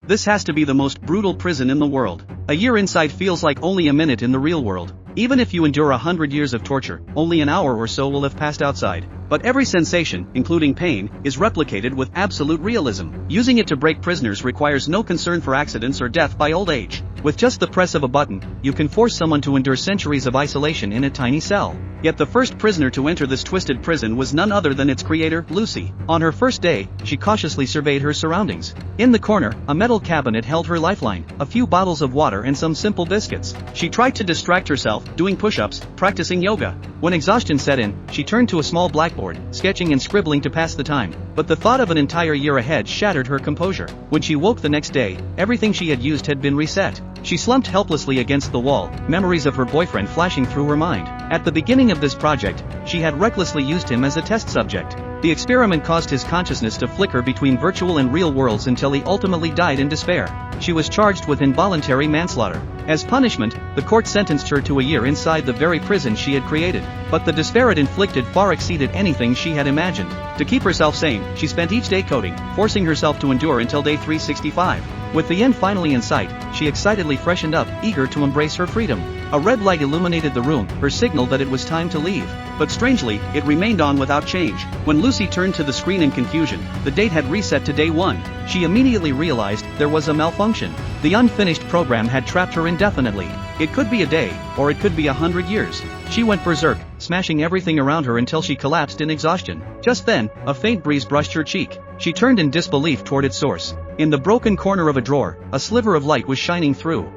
This has to be the most brutal prison in the world. A year inside feels like only a minute in the real world. Even if you endure 100 years of torture, only an hour or so will have passed outside. But every sensation, including pain, is replicated with absolute realism. Using it to break prisoners requires no concern for accidents or death by old age. With just the press of a button, you can force someone to endure centuries of isolation in a tiny cell. Yet the first prisoner to enter this twisted prison was none other than its creator, Lucy. On her first day, she cautiously surveyed her surroundings. In the corner, a metal cabinet held her lifeline, a few bottles of water and some simple biscuits. She tried to distract herself, doing push-ups, practicing yoga. When exhaustion set in, she turned to a small blackboard, sketching and scribbling to pass the time. But the thought of an entire year ahead shattered her composure. When she woke the next day, everything she had used had been reset. She slumped helplessly against the wall, memories of her boyfriend flashing through her mind. At the beginning of this project, she had recklessly used him as a test subject. The experiment caused his consciousness to flicker between virtual and real worlds until he ultimately died in despair. She was charged with involuntary manslaughter. As punishment, the court sentenced her to a year inside the very prison she had created. But the despair it inflicted far exceeded anything she had imagined. To keep herself sane, she spent each day coding, forcing herself to endure until day 365. With the end finally in sight, she excitedly freshened up, eager to embrace her freedom. A red light illuminated the room, her signal that it was time to leave. But strangely, it remained on without change. When Lucy turned to the screen in confusion, the date had reset to day 1. She immediately realized there was a malfunction. The unfinished program had trapped her indefinitely. It could be a day, or it could be 100 years. She went berserk, smashing everything around her until she collapsed in exhaustion. Just then, a faint breeze brushed her cheek. She turned in disbelief toward its source. In the broken corner of a drawer, a sliver of light was shining through.